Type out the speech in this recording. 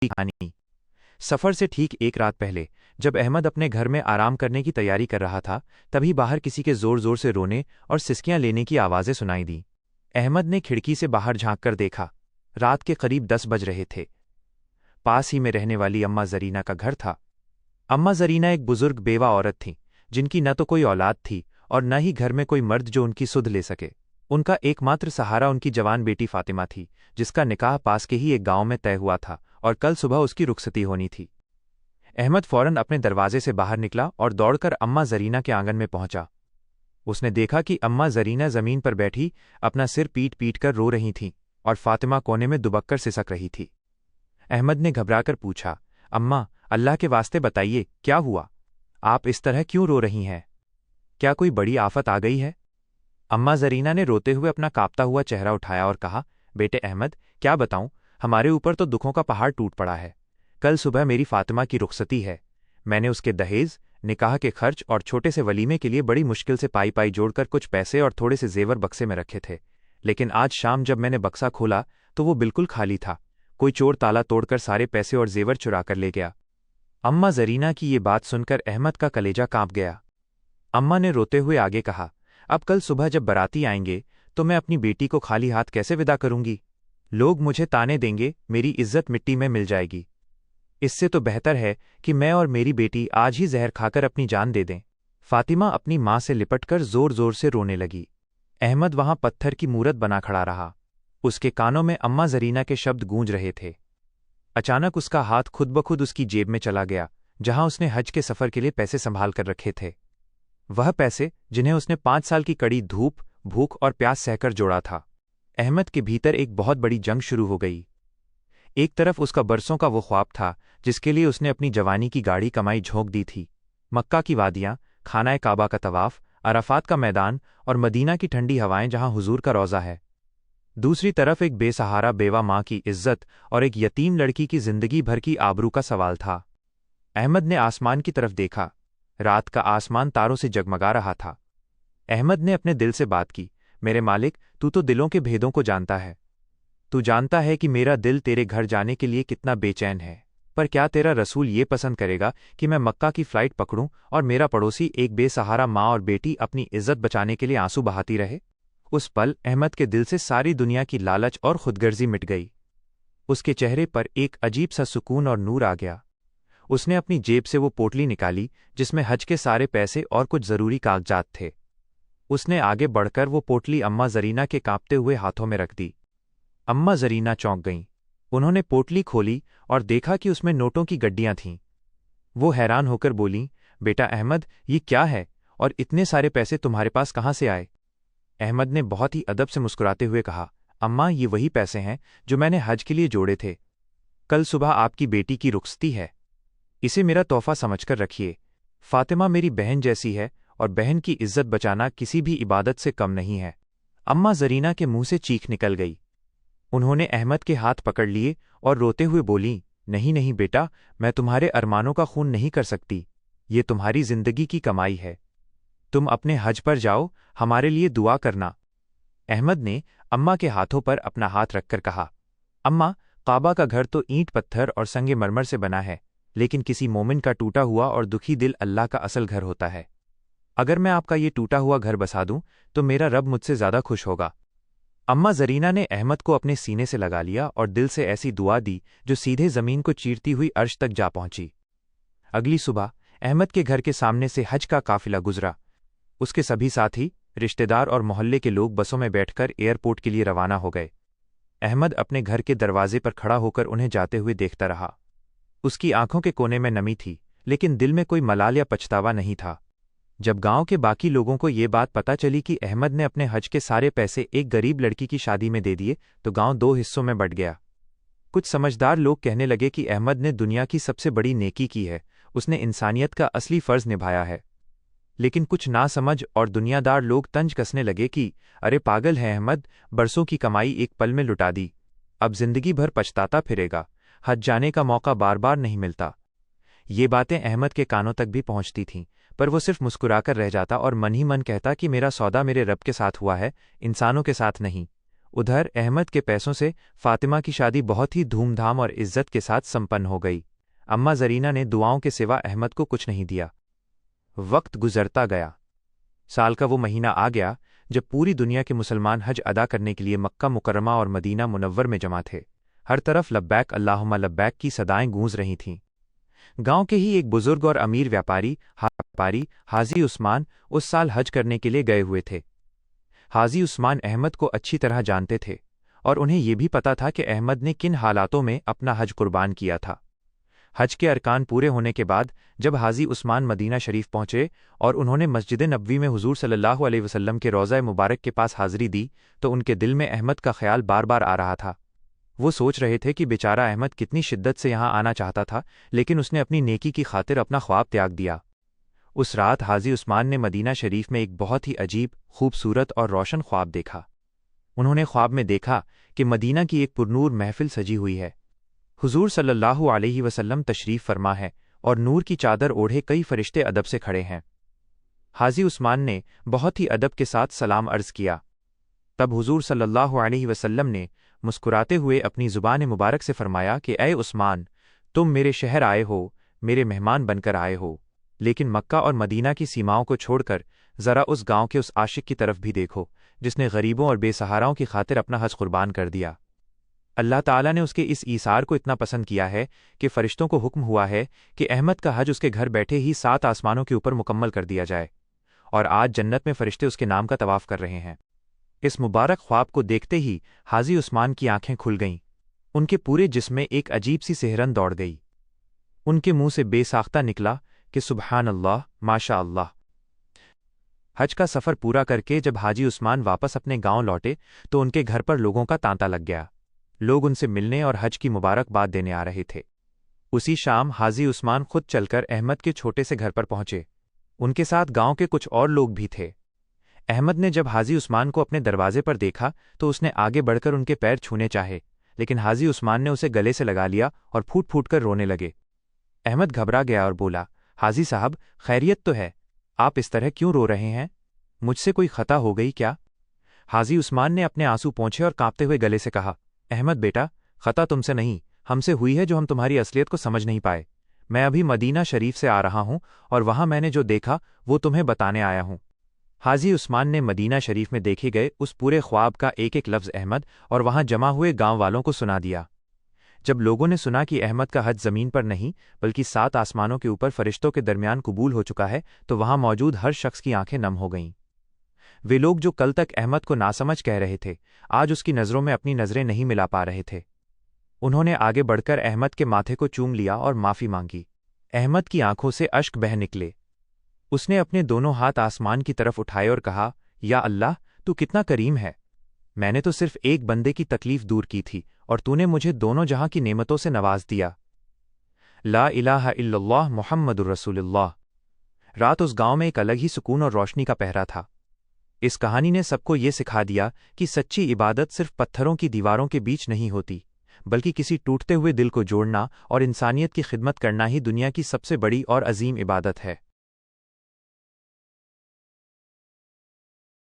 कहानी। सफर से ठीक एक रात पहले जब अहमद अपने घर में आराम करने की तैयारी कर रहा था, तभी बाहर किसी के जोर जोर से रोने और सिसकियां लेने की आवाज़ें सुनाई दी। अहमद ने खिड़की से बाहर झांककर देखा। रात के करीब 10 बज रहे थे। पास ही में रहने वाली अम्मा जरीना का घर था। अम्मा जरीना एक बुजुर्ग बेवा औरत थीं, जिनकी न तो कोई औलाद थी और न ही घर में कोई मर्द जो उनकी सुध ले सके। उनका एकमात्र सहारा उनकी जवान बेटी फातिमा थी, जिसका निकाह पास के ही एक गांव में तय हुआ था और कल सुबह उसकी रुखसती होनी थी। अहमद फौरन अपने दरवाजे से बाहर निकला और दौड़कर अम्मा जरीना के आंगन में पहुंचा। उसने देखा कि अम्मा जरीना जमीन पर बैठी अपना सिर पीट पीट कर रो रही थीं और फातिमा कोने में दुबककर सिसक रही थी। अहमद ने घबराकर पूछा, अम्मा, अल्लाह के वास्ते बताइए, क्या हुआ? आप इस तरह क्यों रो रही हैं? क्या कोई बड़ी आफत आ गई है? अम्मा जरीना ने रोते हुए अपना कांपता हुआ चेहरा उठाया और कहा, बेटे अहमद, क्या बताऊं, हमारे ऊपर तो दुखों का पहाड़ टूट पड़ा है। कल सुबह मेरी फातिमा की रुखसती है। मैंने उसके दहेज, निकाह के खर्च और छोटे से वलीमे के लिए बड़ी मुश्किल से पाई पाई जोड़कर कुछ पैसे और थोड़े से जेवर बक्से में रखे थे, लेकिन आज शाम जब मैंने बक्सा खोला तो वो बिल्कुल खाली था। कोई चोर ताला तोड़कर सारे पैसे और जेवर चुरा कर ले गया। अम्मा जरीना की ये बात सुनकर अहमद का कलेजा कांप गया। अम्मा ने रोते हुए आगे कहा, अब कल सुबह जब बाराती आएंगे तो मैं अपनी बेटी को खाली हाथ कैसे विदा करूंगी? लोग मुझे ताने देंगे, मेरी इज्जत मिट्टी में मिल जाएगी। इससे तो बेहतर है कि मैं और मेरी बेटी आज ही जहर खाकर अपनी जान दे दें। फातिमा अपनी मां से लिपटकर जोर जोर से रोने लगी। अहमद वहां पत्थर की मूरत बना खड़ा रहा। उसके कानों में अम्मा जरीना के शब्द गूंज रहे थे। अचानक उसका हाथ खुद ब खुद उसकी जेब में चला गया, जहां उसने हज के सफर के लिए पैसे संभाल कर रखे थे। वह पैसे जिन्हें उसने 5 साल की कड़ी धूप, भूख और प्यास सहकर जोड़ा था। अहमद के भीतर एक बहुत बड़ी जंग शुरू हो गई। एक तरफ उसका बरसों का वो ख्वाब था जिसके लिए उसने अपनी जवानी की गाढ़ी कमाई झोंक दी थी। मक्का की वादियां, खाना काबा का तवाफ, अराफात का मैदान और मदीना की ठंडी हवाएं जहां हुजूर का रोज़ा है। दूसरी तरफ एक बेसहारा बेवा मां की इज्जत और एक यतीम लड़की की जिंदगी भर की आबरू का सवाल था। अहमद ने आसमान की तरफ देखा। रात का आसमान तारों से जगमगा रहा था। अहमद ने अपने दिल से बात की, मेरे मालिक, तू तो दिलों के भेदों को जानता है। तू जानता है कि मेरा दिल तेरे घर जाने के लिए कितना बेचैन है, पर क्या तेरा रसूल ये पसंद करेगा कि मैं मक्का की फ्लाइट पकड़ूं और मेरा पड़ोसी एक बेसहारा माँ और बेटी अपनी इज्जत बचाने के लिए आंसू बहाती रहे? उस पल अहमद के दिल से सारी दुनिया की लालच और खुदगर्जी मिट गई। उसके चेहरे पर एक अजीब सा सुकून और नूर आ गया। उसने अपनी जेब से वो पोटली निकाली जिसमें हज के सारे पैसे और कुछ जरूरी कागजात थे। उसने आगे बढ़कर वो पोटली अम्मा जरीना के कांपते हुए हाथों में रख दी। अम्मा जरीना चौंक गईं। उन्होंने पोटली खोली और देखा कि उसमें नोटों की गड्डियां थीं। वो हैरान होकर बोलीं, बेटा अहमद, ये क्या है और इतने सारे पैसे तुम्हारे पास कहाँ से आए? अहमद ने बहुत ही अदब से मुस्कुराते हुए कहा, अम्मा, ये वही पैसे हैं जो मैंने हज के लिए जोड़े थे। कल सुबह आपकी बेटी की रुखसती है। इसे मेरा तोहफा समझकर रखिए। फातिमा मेरी बहन जैसी है और बहन की इज्जत बचाना किसी भी इबादत से कम नहीं है। अम्मा जरीना के मुंह से चीख निकल गई। उन्होंने अहमद के हाथ पकड़ लिए और रोते हुए बोलीं, नहीं नहीं बेटा, मैं तुम्हारे अरमानों का खून नहीं कर सकती। ये तुम्हारी जिंदगी की कमाई है। तुम अपने हज पर जाओ, हमारे लिए दुआ करना। अहमद ने अम्मा के हाथों पर अपना हाथ रखकर कहा, अम्मा, काबा का घर तो ईंट पत्थर और संगे मरमर से बना है, लेकिन किसी मोमिन का टूटा हुआ और दुखी दिल अल्लाह का असल घर होता है। अगर मैं आपका ये टूटा हुआ घर बसा दूं तो मेरा रब मुझसे ज्यादा खुश होगा। अम्मा जरीना ने अहमद को अपने सीने से लगा लिया और दिल से ऐसी दुआ दी जो सीधे जमीन को चीरती हुई अर्श तक जा पहुंची। अगली सुबह अहमद के घर के सामने से हज का काफिला गुजरा। उसके सभी साथी, रिश्तेदार और मोहल्ले के लोग बसों में बैठकर एयरपोर्ट के लिए रवाना हो गए। अहमद अपने घर के दरवाजे पर खड़ा होकर उन्हें जाते हुए देखता रहा। उसकी आंखों के कोने में नमी थी, लेकिन दिल में कोई मलाल या पछतावा नहीं था। जब गांव के बाकी लोगों को ये बात पता चली कि अहमद ने अपने हज के सारे पैसे एक गरीब लड़की की शादी में दे दिए, तो गांव 2 हिस्सों में बंट गया। कुछ समझदार लोग कहने लगे कि अहमद ने दुनिया की सबसे बड़ी नेकी की है, उसने इंसानियत का असली फर्ज निभाया है। लेकिन कुछ नासमझ और दुनियादार लोग तंज कसने लगे कि अरे पागल है अहमद, बरसों की कमाई एक पल में लुटा दी, अब जिंदगी भर पछताता फिरेगा, हज जाने का मौका बार बार नहीं मिलता। ये बातें अहमद के कानों तक भी पहुंचती थीं, पर वो सिर्फ मुस्कुराकर रह जाता और मन ही मन कहता कि मेरा सौदा मेरे रब के साथ हुआ है, इंसानों के साथ नहीं। ادھر احمد کے پیسوں سے فاطمہ کی شادی بہت ہی دھوم دھام اور عزت کے ساتھ سمپن ہو گئی۔ اماں زرینہ نے دعاؤں کے سوا احمد کو کچھ نہیں دیا۔ وقت گزرتا گیا۔ سال کا وہ مہینہ آ گیا جب پوری دنیا کے مسلمان حج ادا کرنے کے لیے مکہ مکرمہ اور مدینہ منور میں جمع تھے۔ ہر طرف لبیک اللہم لبیک کی صدائیں گونج رہی تھیں۔ گاؤں کے ہی ایک بزرگ اور امیر ویاپاری حاجی عثمان اس سال حج کرنے کے لیے گئے ہوئے تھے۔ حاجی عثمان احمد کو اچھی طرح جانتے تھے اور انہیں یہ بھی پتا تھا کہ احمد نے کن حالاتوں میں اپنا حج قربان کیا تھا۔ حج کے ارکان پورے ہونے کے بعد جب حاجی عثمان مدینہ شریف پہنچے اور انہوں نے مسجد نبوی میں حضور صلی اللہ علیہ وسلم کے روضہ مبارک کے پاس حاضری دی تو ان کے دل میں احمد کا خیال بار بار آ رہا تھا۔ وہ سوچ رہے تھے کہ بیچارہ احمد کتنی شدت سے یہاں آنا چاہتا تھا، لیکن اس نے اپنی نیکی کی خاطر اپنا خواب تیاگ دیا۔ اس رات حاجی عثمان نے مدینہ شریف میں ایک بہت ہی عجیب، خوبصورت اور روشن خواب دیکھا۔ انہوں نے خواب میں دیکھا کہ مدینہ کی ایک پرنور محفل سجی ہوئی ہے۔ حضور صلی اللہ علیہ وسلم تشریف فرما ہے اور نور کی چادر اوڑھے کئی فرشتے ادب سے کھڑے ہیں۔ حاجی عثمان نے بہت ہی ادب کے ساتھ سلام عرض کیا۔ تب حضور صلی اللہ علیہ وسلم نے مسکراتے ہوئے اپنی زبان مبارک سے فرمایا کہ اے عثمان، تم میرے شہر آئے ہو، میرے مہمان بن کر آئے ہو، لیکن مکہ اور مدینہ کی سیماؤں کو چھوڑ کر ذرا اس گاؤں کے اس عاشق کی طرف بھی دیکھو جس نے غریبوں اور بے سہاراؤں کی خاطر اپنا حج قربان کر دیا۔ اللہ تعالیٰ نے اس کے اس ایثار کو اتنا پسند کیا ہے کہ فرشتوں کو حکم ہوا ہے کہ احمد کا حج اس کے گھر بیٹھے ہی 7 آسمانوں کے اوپر مکمل کر دیا جائے، اور آج جنت میں فرشتے اس کے نام کا طواف کر رہے ہیں۔ اس مبارک خواب کو دیکھتے ہی حاجی عثمان کی آنکھیں کھل گئیں۔ ان کے پورے جسم میں ایک عجیب سی سحرن دوڑ گئی۔ ان کے منہ سے بے ساختہ نکلا کہ سبحان اللہ، ماشاء اللہ۔ حج کا سفر پورا کر کے جب حاجی عثمان واپس اپنے گاؤں لوٹے تو ان کے گھر پر لوگوں کا تانتا لگ گیا۔ لوگ ان سے ملنے اور حج کی مبارکباد دینے آ رہے تھے۔ اسی شام حاجی عثمان خود چل کر احمد کے چھوٹے سے گھر پر پہنچے۔ ان کے ساتھ گاؤں کے کچھ اور لوگ بھی تھے۔ احمد نے جب حاجی عثمان کو اپنے دروازے پر دیکھا تو اس نے آگے بڑھ کر ان کے پیر چھونے چاہے، لیکن حاجی عثمان نے اسے گلے سے لگا لیا اور پھوٹ پھوٹ کر رونے لگے۔ احمد گھبرا گیا اور بولا، حاجی صاحب، خیریت تو ہے؟ آپ اس طرح کیوں رو رہے ہیں؟ مجھ سے کوئی خطا ہو گئی کیا؟ حاجی عثمان نے اپنے آنسو پونچھے اور کانپتے ہوئے گلے سے کہا، احمد بیٹا، خطا تم سے نہیں، ہم سے ہوئی ہے جو ہم تمہاری اصلیت کو سمجھ نہیں پائے۔ میں ابھی مدینہ شریف سے آ رہا ہوں اور وہاں میں نے جو دیکھا وہ تمہیں بتانے آیا ہوں۔ حاجی عثمان نے مدینہ شریف میں دیکھے گئے اس پورے خواب کا ایک ایک لفظ احمد اور وہاں جمع ہوئے گاؤں والوں کو سنا دیا۔ جب لوگوں نے سنا کہ احمد کا حج زمین پر نہیں بلکہ 7 آسمانوں کے اوپر فرشتوں کے درمیان قبول ہو چکا ہے تو وہاں موجود ہر شخص کی آنکھیں نم ہو گئیں۔ وہ لوگ جو کل تک احمد کو ناسمجھ کہہ رہے تھے آج اس کی نظروں میں اپنی نظریں نہیں ملا پا رہے تھے۔ انہوں نے آگے بڑھ کر احمد کے ماتھے کو چوم لیا اور معافی مانگی۔ احمد کی آنکھوں سے اشک بہہ نکلے۔ اس نے اپنے دونوں ہاتھ آسمان کی طرف اٹھائے اور کہا، یا اللہ، تو کتنا کریم ہے۔ میں نے تو صرف ایک بندے کی تکلیف دور کی تھی اور تو نے مجھے دونوں جہاں کی نعمتوں سے نواز دیا۔ لا الہ الا اللہ محمد الرسول اللہ۔ رات اس گاؤں میں ایک الگ ہی سکون اور روشنی کا پہرا تھا۔ اس کہانی نے سب کو یہ سکھا دیا کہ سچی عبادت صرف پتھروں کی دیواروں کے بیچ نہیں ہوتی، بلکہ کسی ٹوٹتے ہوئے دل کو جوڑنا اور انسانیت کی خدمت کرنا ہی دنیا کی سب سے بڑی اور عظیم عبادت ہے۔